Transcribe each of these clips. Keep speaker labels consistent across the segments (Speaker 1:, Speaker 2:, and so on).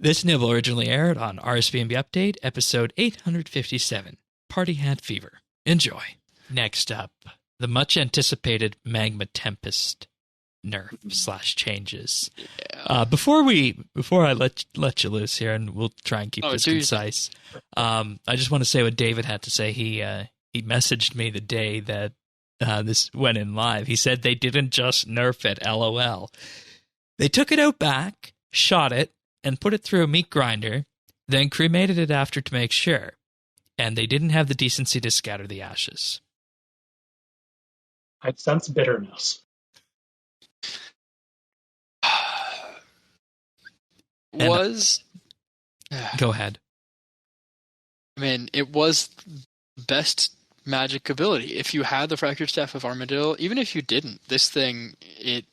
Speaker 1: This nibble originally aired on RSBANDB Update, episode 857, Party Hat Fever. Enjoy. Next up, the much-anticipated Magma Tempest Nerf / changes.
Speaker 2: Yeah.
Speaker 1: Before I let you loose here, and we'll try and keep this concise, I just want to say what David had to say. He messaged me the day that this went in live. He said they didn't just nerf it, LOL. They took it out back, shot it, and put it through a meat grinder, then cremated it after to make sure. And they didn't have the decency to scatter the ashes.
Speaker 3: I sense bitterness.
Speaker 1: Go ahead.
Speaker 2: I mean, it was best magic ability. If you had the Fractured Staff of Armadillo, even if you didn't, this thing, it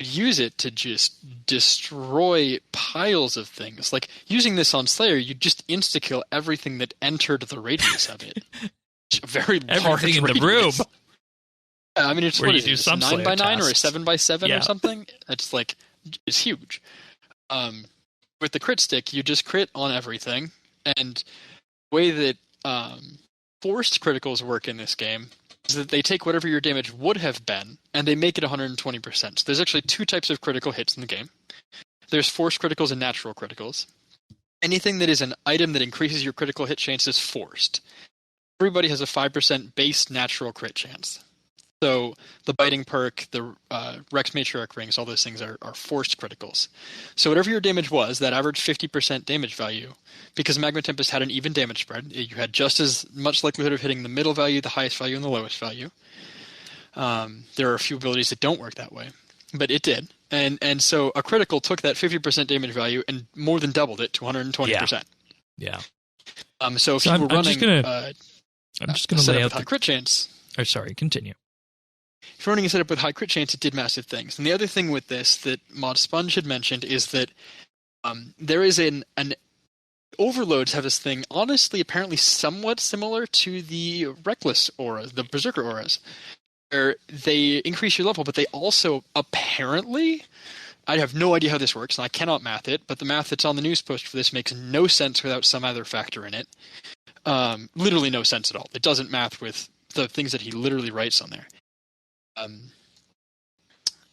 Speaker 2: use it to just destroy piles of things. Like, using this on Slayer, you just insta-kill everything that entered the radius of it. Very large
Speaker 1: everything in the room.
Speaker 2: I mean, it's
Speaker 1: where
Speaker 2: what
Speaker 1: you
Speaker 2: is
Speaker 1: do
Speaker 2: it?
Speaker 1: some
Speaker 2: 9x9 or a
Speaker 1: tasks.
Speaker 2: 7x7 or something? It's like, it's huge. With the crit stick, you just crit on everything, and the way that forced criticals work in this game is that they take whatever your damage would have been, and they make it 120%. So there's actually two types of critical hits in the game. There's forced criticals and natural criticals. Anything that is an item that increases your critical hit chance is forced. Everybody has a 5% base natural crit chance. So the biting perk, the Rex Matriarch rings, all those things are forced criticals. So whatever your damage was, that average 50% damage value, because Magma Tempest had an even damage spread, you had just as much likelihood of hitting the middle value, the highest value, and the lowest value. There are a few abilities that don't work that way, but it did. And so a critical took that 50% damage value and more than doubled it to 120%.
Speaker 1: Yeah.
Speaker 2: So if you were running
Speaker 1: I'm just going to lay out
Speaker 2: high crit chance.
Speaker 1: Or sorry, continue.
Speaker 2: If you're running a setup with high crit chance, it did massive things. And the other thing with this that Mod Sponge had mentioned is that there is an overloads have this thing, honestly, apparently somewhat similar to the Reckless aura, the Berserker auras, where they increase your level, but they also apparently, I have no idea how this works, and I cannot math it, but the math that's on the news post for this makes no sense without some other factor in it. Literally no sense at all. It doesn't math with the things that he literally writes on there.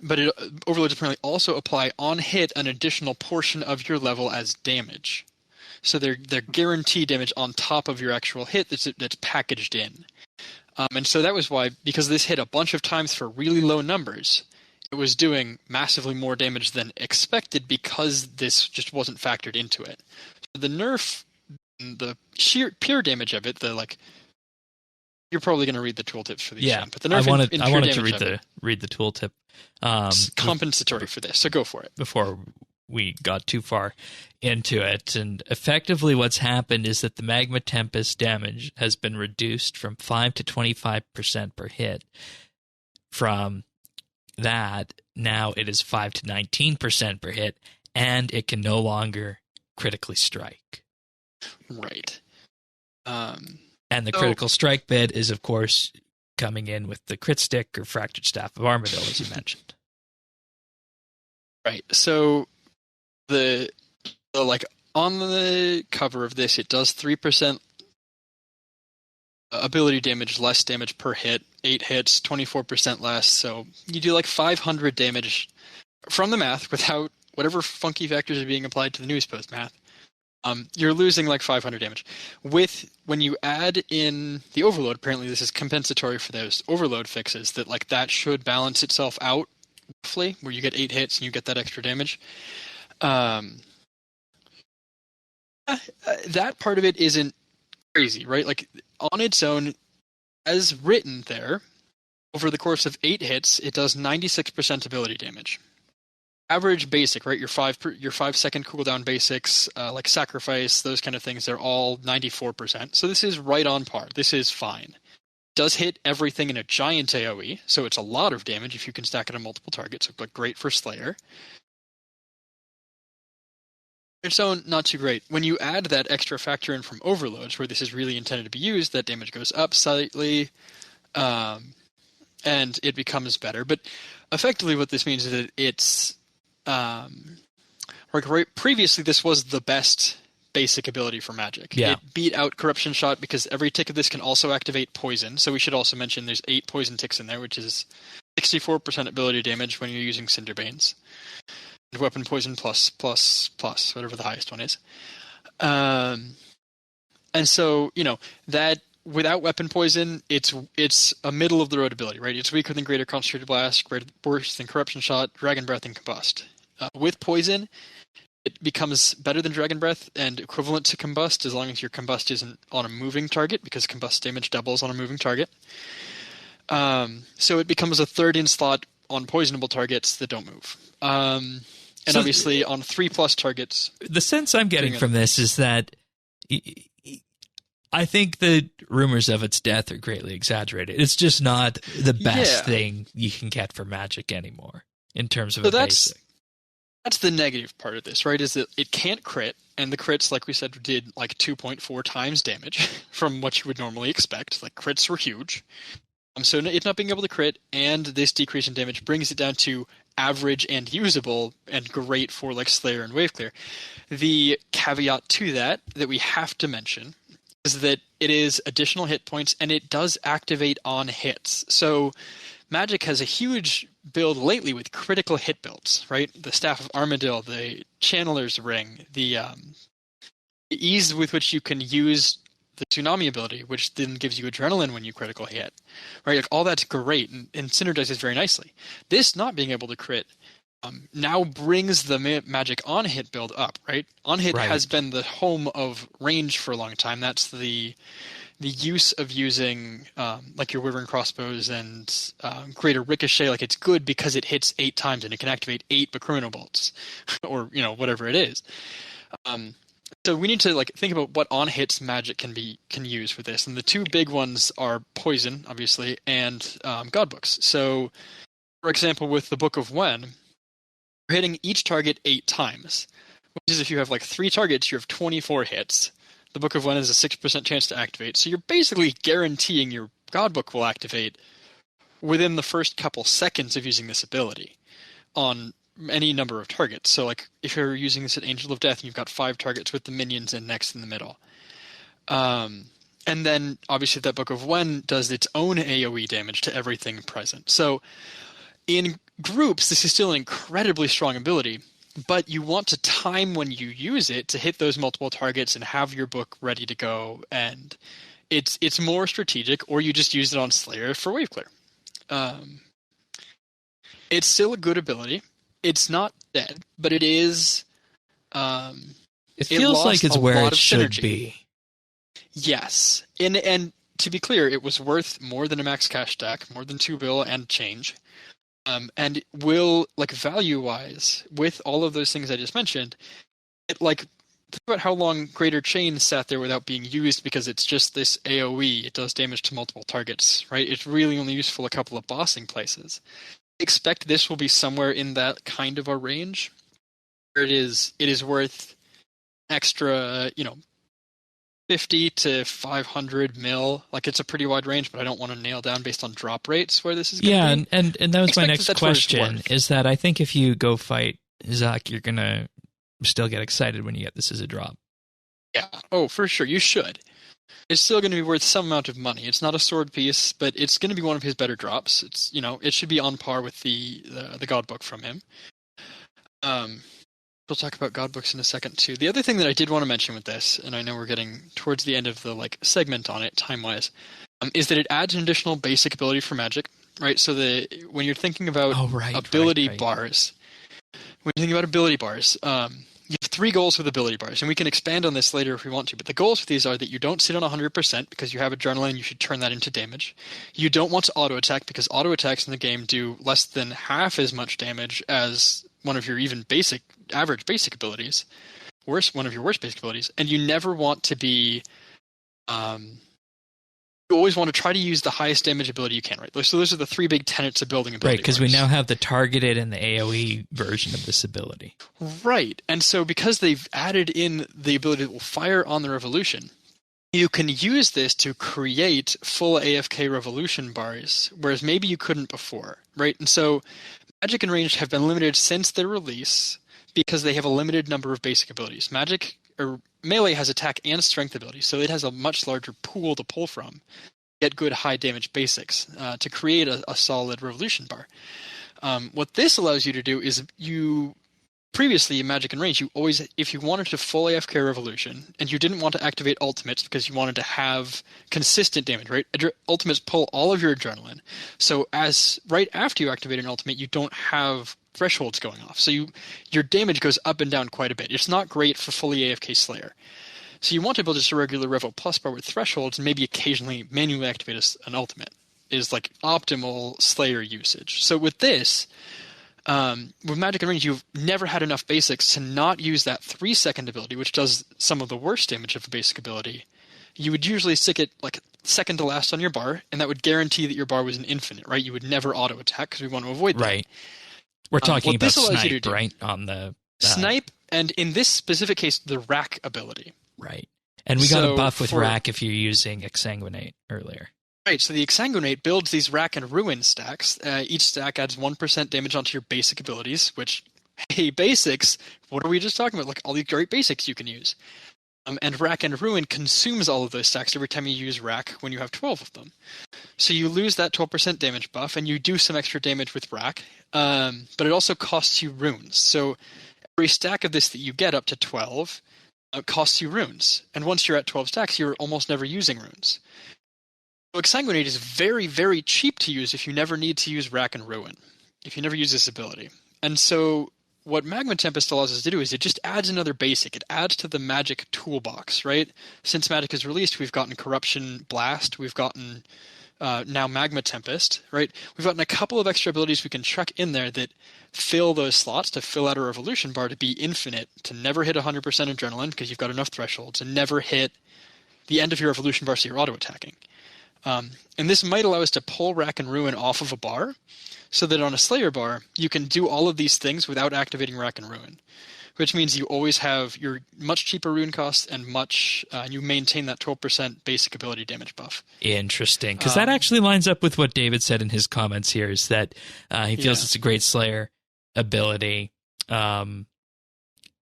Speaker 2: But overloads apparently also apply on hit an additional portion of your level as damage. So they're guaranteed damage on top of your actual hit that's packaged in. And so that was why, because this hit a bunch of times for really low numbers, it was doing massively more damage than expected because this just wasn't factored into it. So the nerf, the sheer pure damage of it, you're probably going to read the tooltips for these.
Speaker 1: Yeah,
Speaker 2: but the nerf
Speaker 1: I wanted to read the tooltip.
Speaker 2: It's compensatory for this, so go for it. Before
Speaker 1: we got too far into it, and effectively what's happened is that the Magma Tempest damage has been reduced from 5 to 25% per hit. From that, now it is 5 to 19% per hit, and it can no longer critically strike.
Speaker 2: Right.
Speaker 1: And the critical strike bit is, of course, coming in with the crit stick or Fractured Staff of Armadillo, as you mentioned.
Speaker 2: Right. So the on the cover of this, it does 3% ability damage, less damage per hit, 8 hits, 24% less. So you do 500 damage from the math without whatever funky factors are being applied to the news post math. You're losing 500 damage. When you add in the overload, apparently this is compensatory for those overload fixes, that should balance itself out roughly, where you get 8 hits and you get that extra damage. That part of it isn't crazy, right? On its own, as written there, over the course of 8 hits, it does 96% ability damage. Average basic, right? Your 5-second cooldown basics, like sacrifice, those kind of things, they're all 94%. So this is right on par. This is fine. Does hit everything in a giant AoE, so it's a lot of damage if you can stack it on multiple targets. So great for Slayer. Its own, not too great. When you add that extra factor in from overloads, where this is really intended to be used, that damage goes up slightly, and it becomes better. But effectively what this means is that it's right, previously this was the best basic ability for Magic.
Speaker 1: Yeah.
Speaker 2: It beat out Corruption Shot because every tick of this can also activate Poison. So we should also mention there's 8 Poison ticks in there, which is 64% ability damage when you're using Cinderbanes. And Weapon Poison plus, whatever the highest one is. And so, that without Weapon Poison, it's a middle of the road ability, right? It's weaker than Greater Concentrated Blast, worse than Corruption Shot, Dragon Breath, and Combust. With Poison, it becomes better than Dragon Breath and equivalent to Combust as long as your Combust isn't on a moving target, because Combust damage doubles on a moving target. So it becomes a third in slot on poisonable targets that don't move. And so obviously on 3+ targets.
Speaker 1: The sense I'm getting from this is that I think the rumors of its death are greatly exaggerated. It's just not the best thing you can get for Magic anymore in terms of basic.
Speaker 2: That's the negative part of this, right? Is that it can't crit, and the crits, like we said, did like 2.4 times damage from what you would normally expect. Like, crits were huge. So it not being able to crit and this decrease in damage brings it down to average and usable and great for like Slayer and Waveclear. The caveat to that we have to mention is that it is additional hit points and it does activate on hits. So Magic has a huge build lately with critical hit builds, right? The Staff of Armadil, the Channeler's Ring, the ease with which you can use the Tsunami ability, which then gives you adrenaline when you critical hit, right? Like, all that's great and synergizes very nicely. This not being able to crit now brings the Magic on hit build up, right? On hit has been the home of range for a long time. That's the use of using like your Wyvern crossbows and greater ricochet. Like, it's good because it hits 8 times and it can activate 8 Bakruna bolts or whatever it is. So we need to think about what on hits Magic can use for this, and the 2 big ones are Poison, obviously, and Godbooks. So, for example, with the Book of Wen, you're hitting each target 8 times, which is if you have 3 targets, you have 24 hits. The Book of Wen has a 6% chance to activate, so you're basically guaranteeing your Godbook will activate within the first couple seconds of using this ability on any number of targets. So if you're using this at Angel of Death and you've got 5 targets with the minions in next in the middle. And then obviously that Book of Wen does its own AoE damage to everything present. So in groups, this is still an incredibly strong ability, but you want to time when you use it to hit those multiple targets and have your book ready to go. And it's more strategic, or you just use it on Slayer for Waveclear. It's still a good ability. It's not dead, but it is.
Speaker 1: It feels like it's where it should be.
Speaker 2: Yes, and to be clear, it was worth more than a max cash stack, more than 2 bill and change, and it will value-wise with all of those things I just mentioned. It think about how long Greater Chain sat there without being used because it's just this AoE. It does damage to multiple targets, right? It's really only useful a couple of bossing places. Expect this will be somewhere in that kind of a range where it is worth extra 50 to 500 mil. It's a pretty wide range, but I don't want to nail down based on drop rates where this is going to be.
Speaker 1: And that was my next question, is that I think if you go fight Zach, you're going to still get excited when you get this as a drop.
Speaker 2: Yeah. Oh, for sure. You should. It's still going to be worth some amount of money. It's not a sword piece, but it's going to be one of his better drops. It's it should be on par with the God Book from him. We'll talk about God Books in a second too. The other thing that I did want to mention with this, and I know we're getting towards the end of the segment on it time wise, is that it adds an additional basic ability for Magic, right? So when you're thinking about ability bars, you have 3 goals with ability bars, and we can expand on this later if we want to, but the goals with these are that you don't sit on 100% because you have adrenaline, you should turn that into damage. You don't want to auto-attack because auto-attacks in the game do less than half as much damage as one of your even average basic abilities, one of your worst basic abilities, and you never want to be... you always want to try to use the highest damage ability you can, right? So those are the 3 big tenets of building ability.
Speaker 1: Right, because we now have the targeted and the AoE version of this ability.
Speaker 2: Right, and so because they've added in the ability that will fire on the revolution, you can use this to create full AFK revolution bars, whereas maybe you couldn't before, right? And so Magic and Ranged have been limited since their release because they have a limited number of basic abilities. Magic or melee has attack and strength abilities, so it has a much larger pool to pull from. Get good high damage basics to create a solid revolution bar. What this allows you to do is previously in Magic and Range, you always, if you wanted to full AFK Revolution and you didn't want to activate ultimates because you wanted to have consistent damage, right? Ultimates pull all of your adrenaline. So right after you activate an ultimate, you don't have thresholds going off. So your damage goes up and down quite a bit. It's not great for fully AFK Slayer. So you want to build just a regular Revo Plus bar with thresholds and maybe occasionally manually activate an ultimate is like optimal Slayer usage. So with this, with Magic and Range, you've never had enough basics to not use that 3-second ability, which does some of the worst damage of a basic ability. You would usually stick it like second to last on your bar, and that would guarantee that your bar was an infinite, right? You would never auto-attack because we want to avoid that.
Speaker 1: Right. We're talking about snipe, right? On the
Speaker 2: snipe, and in this specific case, the rack ability.
Speaker 1: Right. And we got a buff with rack if you're using Exsanguinate earlier.
Speaker 2: Right, so the Exsanguinate builds these Rack and Ruin stacks. Each stack adds 1% damage onto your basic abilities, which, hey, basics, what are we just talking about? Like all these great basics you can use. And Rack and Ruin consumes all of those stacks every time you use Rack when you have 12 of them. So you lose that 12% damage buff, and you do some extra damage with Rack, but it also costs you runes. So every stack of this that you get up to 12 costs you runes. And once you're at 12 stacks, you're almost never using runes. So Exsanguinate is very, very cheap to use if you never need to use Rack and Ruin, if you never use this ability. And so what Magma Tempest allows us to do is it just adds another basic. It adds to the Magic toolbox, right? Since Magic is released, we've gotten Corruption Blast, we've gotten now Magma Tempest, right? We've gotten a couple of extra abilities we can chuck in there that fill those slots to fill out a Revolution bar to be infinite, to never hit 100% adrenaline because you've got enough thresholds, and never hit the end of your Revolution bar so you're auto-attacking. And this might allow us to pull Rack and Ruin off of a bar so that on a Slayer bar, you can do all of these things without activating Rack and Ruin, which means you always have your much cheaper rune costs and you maintain that 12% basic ability damage buff.
Speaker 1: Interesting, because that actually lines up with what David said in his comments here, is that he feels it's a great Slayer ability. And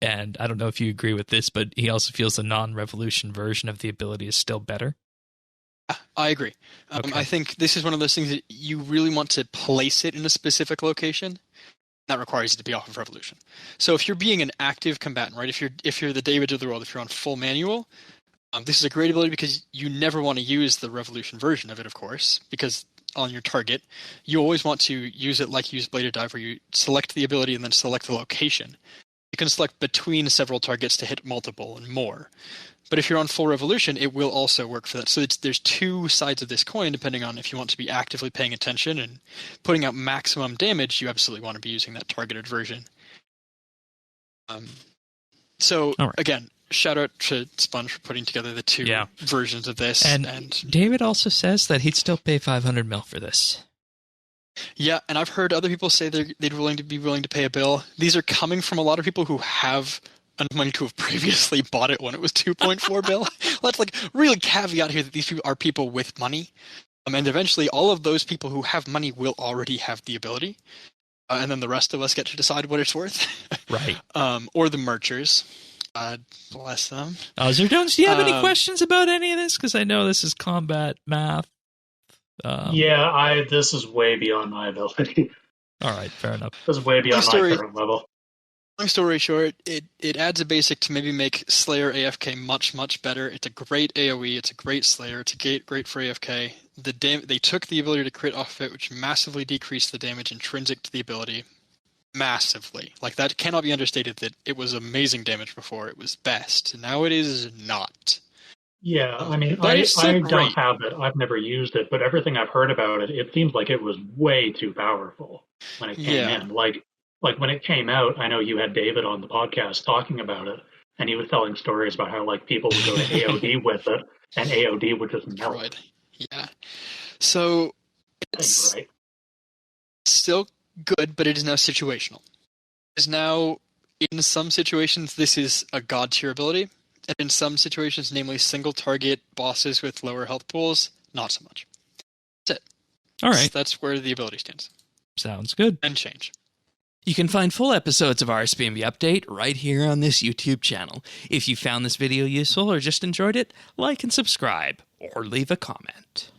Speaker 1: I don't know if you agree with this, but he also feels the non-revolution version of the ability is still better.
Speaker 2: I agree. Okay. I think this is one of those things that you really want to place it in a specific location. That requires it to be off of Revolution. So if you're being an active combatant, right? If you're the David of the world, if you're on full manual, this is a great ability because you never want to use the Revolution version of it, of course, because on your target, you always want to use it like you use Bladed Dive, where you select the ability and then select the location. You can select between several targets to hit multiple and more. But if you're on full Revolution, it will also work for that. So there's two sides of this coin, depending on if you want to be actively paying attention and putting out maximum damage, you absolutely want to be using that targeted version. Again, shout out to Sponge for putting together the two versions of this.
Speaker 1: And David also says that he'd still pay 500 mil for this.
Speaker 2: Yeah, and I've heard other people say they'd be willing to pay a bill. These are coming from a lot of people who have enough money to have previously bought it when it was 2.4 bill. Let's really caveat here that these people are people with money. And eventually all of those people who have money will already have the ability. And then the rest of us get to decide what it's worth.
Speaker 1: Right.
Speaker 2: Or the merchers. God bless them.
Speaker 1: Zerdones, do you have any questions about any of this? Because I know this is combat math.
Speaker 3: This is way beyond my ability.
Speaker 1: All right, fair enough.
Speaker 3: This is way beyond my current level.
Speaker 2: Long story short, it adds a basic to maybe make Slayer AFK much, much better. It's a great AoE. It's a great Slayer. It's great for AFK. They took the ability to crit off of it, which massively decreased the damage intrinsic to the ability. Massively. That cannot be understated that it was amazing damage before. It was best. Now it is not.
Speaker 3: Yeah, I mean, I don't have it. I've never used it, but everything I've heard about it, it seems like it was way too powerful when it came in. Like when it came out, I know you had David on the podcast talking about it, and he was telling stories about how people would go to AOD with it, and AOD would just melt.
Speaker 2: Yeah. So it's still good, but it is now situational. It is now, in some situations, this is a god tier ability, and in some situations, namely single target bosses with lower health pools, not so much. That's it.
Speaker 1: All right.
Speaker 2: That's where the ability stands.
Speaker 1: Sounds good.
Speaker 2: And change.
Speaker 1: You can find full episodes of RSBANDB Update right here on this YouTube channel. If you found this video useful or just enjoyed it, like and subscribe, or leave a comment.